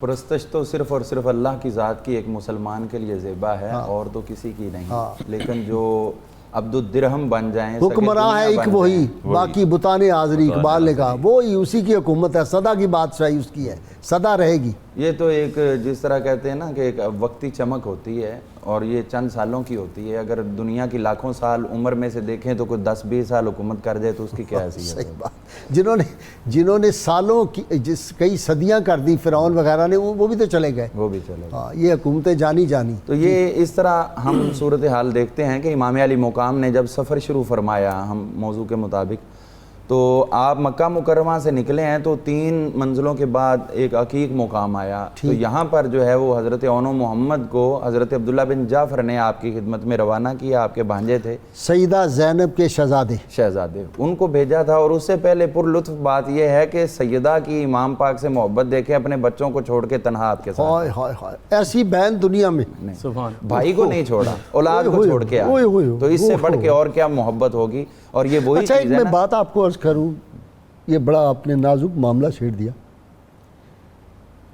پرستش تو صرف اور صرف اللہ کی ذات کی ایک مسلمان کے لیے زیبا ہے اور تو کسی کی نہیں، لیکن جو عبد الدرہم بن جائیں حکمراں ہے ایک وہی، باقی بتانے حاضری، اقبال نے کہا وہی اسی کی حکومت ہے، سدا کی بادشاہی اس کی ہے، سدا رہے گی۔ یہ تو ایک جس طرح کہتے ہیں نا کہ ایک وقتی چمک ہوتی ہے اور یہ چند سالوں کی ہوتی ہے، اگر دنیا کی لاکھوں سال عمر میں سے دیکھیں تو کوئی 10-20 سال حکومت کر جائے تو اس کی کیا حیثیت ہے؟ صحیح بات، جنہوں نے سالوں کی کئی صدیاں کر دی فرعون وغیرہ نے، وہ بھی تو چلے گئے، یہ حکومتیں جانی۔ تو یہ اس طرح ہم صورتحال دیکھتے ہیں کہ امام علی مقام نے جب سفر شروع فرمایا ہم موضوع کے مطابق، تو آپ مکہ مکرمہ سے نکلے ہیں تو 3 منزلوں کے بعد ایک عقیق مقام آیا، تو یہاں پر جو ہے وہ حضرت اون محمد کو حضرت عبداللہ بن جعفر نے آپ کی خدمت میں روانہ کیا، آپ کے بھانجے تھے سیدہ زینب کے شہزادے، ان کو بھیجا تھا۔ اور اس سے پہلے پر لطف بات یہ ہے کہ سیدہ کی امام پاک سے محبت دیکھے، اپنے بچوں کو چھوڑ کے تنہا آپ کے ساتھ، ایسی بہن دنیا میں بھائی کو نہیں چھوڑا، اولاد کو چھوڑ کے آئے، تو اس سے بڑھ کے اور کیا محبت ہوگی؟ اور یہ وہی اچھا، ایک میں بات آپ کو عرض کروں، یہ بڑا آپ نے نازک معاملہ چھیڑ دیا۔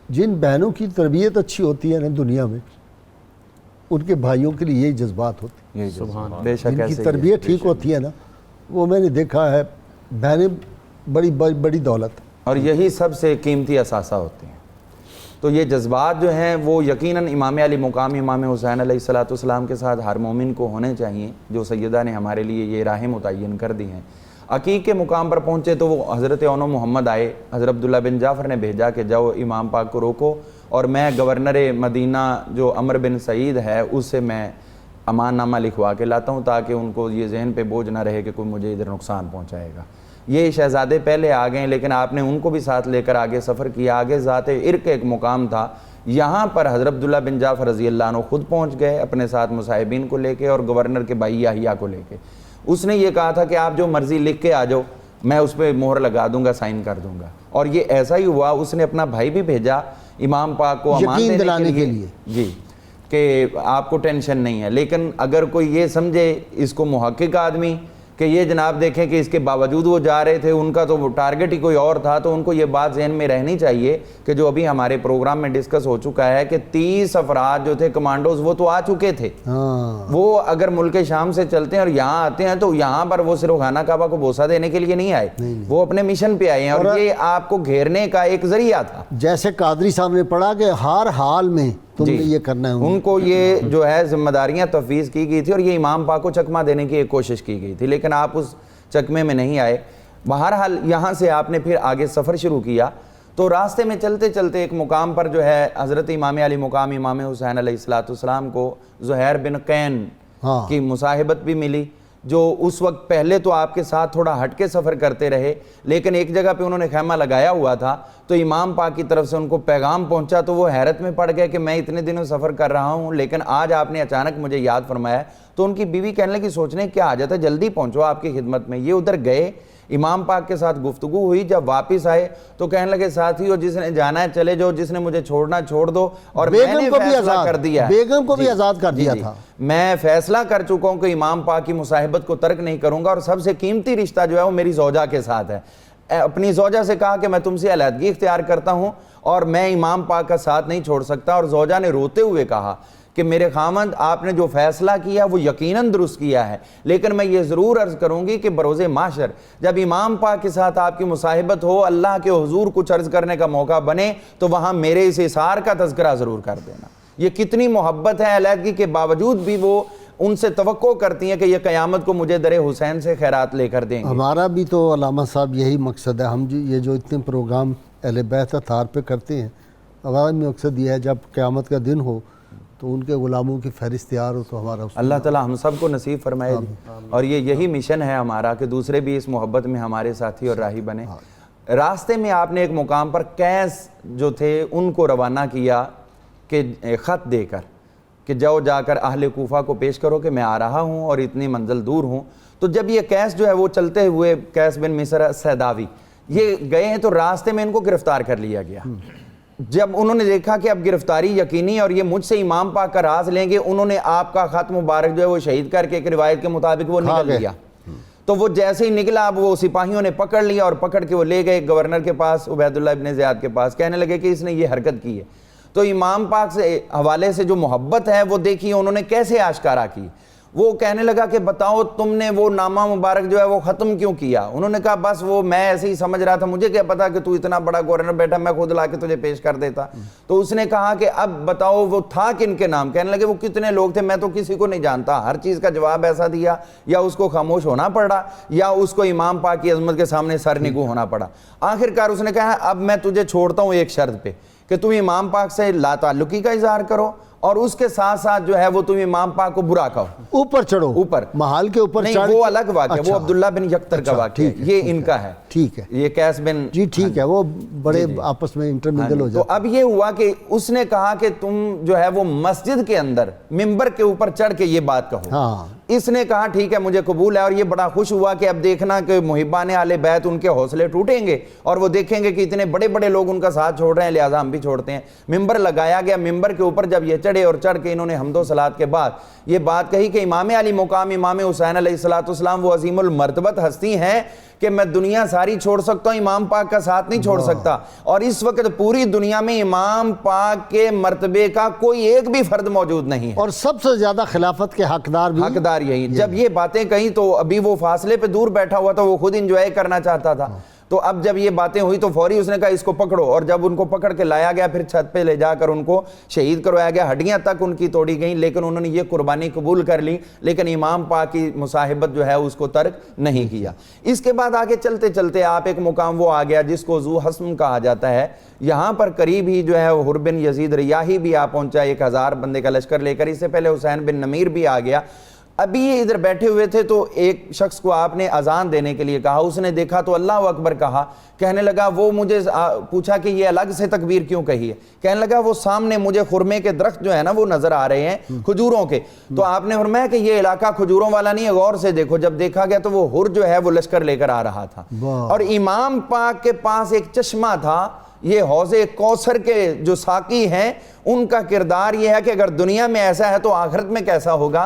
جن بہنوں کی تربیت اچھی ہوتی ہے نا دنیا میں، ان کے بھائیوں کے لیے یہی جذبات ہوتے ہیں، جن کی تربیت ٹھیک ہوتی ہے نا، وہ میں نے دیکھا ہے بہنیں بڑی دولت، اور یہی سب سے قیمتی اثاثہ ہوتے ہیں۔ تو یہ جذبات جو ہیں وہ یقیناً امام علی مقام امام حسین علیہ السلام کے ساتھ ہر مومن کو ہونے چاہیے، جو سیدہ نے ہمارے لیے یہ راہیں متعین کر دی ہیں۔ عقیق کے مقام پر پہنچے تو وہ حضرت اون محمد آئے، حضرت عبداللہ بن جعفر نے بھیجا کہ جاؤ امام پاک کو روکو، اور میں گورنر مدینہ جو عمر بن سعید ہے اس سے میں امان نامہ لکھوا کے لاتا ہوں، تاکہ ان کو یہ ذہن پہ بوجھ نہ رہے کہ کوئی مجھے ادھر نقصان پہنچائے گا۔ یہ شہزادے پہلے آ گئے، لیکن آپ نے ان کو بھی ساتھ لے کر آگے سفر کیا۔ آگے ذات عرق ایک مقام تھا، یہاں پر حضرت عبداللہ بن جعفر رضی اللہ عنہ خود پہنچ گئے اپنے ساتھ مصاحبین کو لے کے اور گورنر کے بھائی یحییٰ کو لے کے۔ اس نے یہ کہا تھا کہ آپ جو مرضی لکھ کے آ جاؤ، میں اس پہ مہر لگا دوں گا، سائن کر دوں گا، اور یہ ایسا ہی ہوا۔ اس نے اپنا بھائی بھی بھیجا امام پاک کو امان دینے کے لیے، جی، کہ آپ کو ٹینشن نہیں ہے۔ لیکن اگر کوئی یہ سمجھے اس کو محقق آدمی کہ یہ جناب دیکھیں کہ اس کے باوجود وہ جا رہے تھے، ان کا تو وہ ٹارگٹ ہی کوئی اور تھا، تو ان کو یہ بات ذہن میں رہنی چاہیے کہ جو ابھی ہمارے پروگرام میں ڈسکس ہو چکا ہے کہ 30 افراد جو تھے کمانڈوز وہ تو آ چکے تھے، وہ اگر ملک شام سے چلتے ہیں اور یہاں آتے ہیں تو یہاں پر وہ صرف خانہ کعبہ کو بوسہ دینے کے لیے نہیں آئے، وہ اپنے مشن پہ آئے ہیں، اور یہ آپ کو گھیرنے کا ایک ذریعہ تھا۔ جیسے قادری صاحب نے پڑھا کہ ہر حال میں تم نے یہ کرنا ہے، ان کو یہ جو ہے ذمہ داریاں تفویض کی گئی تھی، اور یہ امام پاک کو چکمہ دینے کی ایک کوشش کی گئی تھی، لیکن آپ اس چکمے میں نہیں آئے۔ بہرحال یہاں سے آپ نے پھر آگے سفر شروع کیا، تو راستے میں چلتے چلتے ایک مقام پر جو ہے حضرت امام علی مقام امام حسین علیہ السلام کو زہیر بن قین کی مصاحبت بھی ملی، جو اس وقت پہلے تو آپ کے ساتھ تھوڑا ہٹ کے سفر کرتے رہے، لیکن ایک جگہ پہ انہوں نے خیمہ لگایا ہوا تھا، تو امام پاک کی طرف سے ان کو پیغام پہنچا، تو وہ حیرت میں پڑ گئے کہ میں اتنے دنوں سفر کر رہا ہوں، لیکن آج آپ نے اچانک مجھے یاد فرمایا۔ تو ان کی بیوی کہنے لگی سوچنے کیا حاجت ہے، جلدی پہنچو آپ کی خدمت میں۔ یہ ادھر گئے، امام پاک کے ساتھ گفتگو ہوئی، جب واپس آئے تو کہنے لگے ساتھیو جس نے جانا ہے چلے جاؤ، جس نے مجھے چھوڑنا چھوڑ دو، اور میں نے فیصلہ کر دیا، بیگم کو بھی آزاد کر دیا تھا، میں فیصلہ کر چکا ہوں کہ امام پاک کی مصاحبت کو ترک نہیں کروں گا، اور سب سے قیمتی رشتہ جو ہے وہ میری زوجہ کے ساتھ ہے۔ اپنی زوجہ سے کہا کہ میں تم سے علیحدگی اختیار کرتا ہوں اور میں امام پاک کا ساتھ نہیں چھوڑ سکتا، اور زوجہ نے روتے ہوئے کہا کہ میرے خامند آپ نے جو فیصلہ کیا وہ یقیناً درست کیا ہے، لیکن میں یہ ضرور عرض کروں گی کہ بروز محشر جب امام پاک کے ساتھ آپ کی مصاحبت ہو، اللہ کے حضور کچھ عرض کرنے کا موقع بنے، تو وہاں میرے اس اثار کا تذکرہ ضرور کر دینا۔ یہ کتنی محبت ہے علیحدگی کے باوجود بھی وہ ان سے توقع کرتی ہیں کہ یہ قیامت کو مجھے در حسین سے خیرات لے کر دیں گے۔ ہمارا بھی تو علامہ صاحب یہی مقصد ہے، ہم یہ جو اتنے پروگرام اہل بیت اطہار پہ کرتے ہیں، ہمارا بھی مقصد یہ ہے جب قیامت کا دن ہو تو ان کے غلاموں کی فہرست تیار ہو تو ہمارا اللہ تعالیٰ ہم سب کو نصیب فرمائے، اور یہی مشن ہے ہمارا کہ دوسرے بھی اس محبت میں ہمارے ساتھی اور راہی بنے۔ راستے میں آپ نے ایک مقام پر قیس جو تھے ان کو روانہ کیا کہ خط دے کر کہ جاؤ جا کر اہل کوفہ کو پیش کرو کہ میں آ رہا ہوں اور اتنی منزل دور ہوں۔ تو جب یہ قیس جو ہے وہ چلتے ہوئے، قیس بن مصر سیداوی، یہ گئے ہیں تو راستے میں ان کو گرفتار کر لیا گیا۔ جب انہوں نے دیکھا کہ اب گرفتاری یقینی اور یہ مجھ سے امام پاک کا راز لیں گے، انہوں نے آپ کا خط مبارک جو ہے وہ شہید کر کے ایک روایت کے مطابق وہ نکل لیا۔ تو وہ جیسے ہی نکلا اب وہ سپاہیوں نے پکڑ لیا اور پکڑ کے وہ لے گئے گورنر کے پاس عبید اللہ ابن زیاد کے پاس، کہنے لگے کہ اس نے یہ حرکت کی ہے۔ تو امام پاک سے حوالے سے جو محبت ہے وہ دیکھیے انہوں نے کیسے آشکارا کی۔ وہ کہنے لگا کہ بتاؤ تم نے وہ نامہ مبارک جو ہے وہ ختم کیوں کیا؟ انہوں نے کہا بس وہ میں ایسے ہی سمجھ رہا تھا، مجھے کیا پتا کہ تو اتنا بڑا گورنر بیٹھا، میں خود لا کے تجھے پیش کر دیتا۔ تو اس نے کہا کہ اب بتاؤ وہ تھا کن کے نام؟ کہنے لگے وہ کتنے لوگ تھے، میں تو کسی کو نہیں جانتا۔ ہر چیز کا جواب ایسا دیا، یا اس کو خاموش ہونا پڑا یا اس کو امام پاک کی عظمت کے سامنے سر نگو ہونا پڑا۔ آخرکار اس نے کہا اب میں تجھے چھوڑتا ہوں ایک شرط پہ کہ تم امام پاک سے لا تعلقی کا اظہار کرو اور اس کے ساتھ ساتھ جو ہے وہ تم امام پاک کو برا کہو، اوپر چڑھو، اوپر محال کے اوپر نہیں، وہ الگ واقعہ، وہ عبداللہ بن یقتر کا واقعہ، یہ ان کا ہے، ٹھیک ہے، یہ قیس بن، جی ٹھیک ہے، وہ بڑے آپس میں انٹرمنگل ہو تو جاتے۔ اب یہ ہوا کہ اس نے کہا کہ تم جو ہے وہ مسجد کے اندر ممبر کے اوپر چڑھ کے یہ بات کہو۔ ہاں، اس نے کہا ٹھیک ہے مجھے قبول ہے، اور یہ بڑا خوش ہوا کہ اب دیکھنا کہ محبان اہل بیت ان کے حوصلے ٹوٹیں گے اور وہ دیکھیں گے کہ اتنے بڑے بڑے لوگ ان کا ساتھ چھوڑ رہے ہیں، لہٰذا ہم بھی چھوڑتے ہیں۔ ممبر لگایا گیا، ممبر کے اوپر جب یہ چڑھے اور چڑھ کے انہوں نے حمد و صلات کے بعد یہ بات کہی کہ امام علی مقام امام حسین علیہ الصلوۃ والسلام وہ عظیم المرتبت ہستی ہیں کہ میں دنیا ساری چھوڑ سکتا ہوں، امام پاک کا ساتھ نہیں چھوڑ سکتا، اور اس وقت پوری دنیا میں امام پاک کے مرتبے کا کوئی ایک بھی فرد موجود نہیں ہے، اور سب سے زیادہ خلافت کے حقدار بھی حقدار یہی۔ جب یہ باتیں کہیں تو ابھی وہ فاصلے پہ دور بیٹھا ہوا تھا، وہ خود انجوائے کرنا چاہتا تھا، تو اب جب یہ باتیں ہوئی تو فوری اس نے کہا اس کو پکڑو، اور جب ان کو پکڑ کے لایا گیا پھر چھت پہ لے جا کر ان کو شہید کروایا گیا، ہڈیاں تک ان کی توڑی گئیں، لیکن انہوں نے یہ قربانی قبول کر لی، لیکن امام پاک کی مصاحبت جو ہے اس کو ترک نہیں کیا۔ اس کے بعد آگے چلتے چلتے آپ ایک مقام وہ آ گیا جس کو ذو حسم کہا جاتا ہے، یہاں پر قریب ہی جو ہے حر بن یزید ریاحی بھی آ پہنچا 1000 بندے کا لشکر لے کر، اس سے پہلے حسین بن نمیر بھی آ گیا۔ ابھی یہ ادھر بیٹھے ہوئے تھے تو ایک شخص کو آپ نے اذان دینے کے لیے کہا، اس نے دیکھا تو اللہ اکبر کہا، کہنے لگا وہ مجھے پوچھا کہ یہ الگ سے تکبیر کیوں کہی ہے؟ کہنے لگا وہ سامنے مجھے خرمے کے درخت جو ہے نا وہ نظر آ رہے ہیں کھجوروں کے، تو آپ نے فرمایا کہ یہ علاقہ کھجوروں والا نہیں ہے، غور سے دیکھو۔ جب دیکھا گیا تو وہ حر جو ہے وہ لشکر لے کر آ رہا تھا، اور امام پاک کے پاس ایک چشمہ تھا۔ یہ حوض کوثر کے جو ساقی ہیں ان کا کردار یہ ہے کہ اگر دنیا میں ایسا ہے تو آخرت میں کیسا ہوگا۔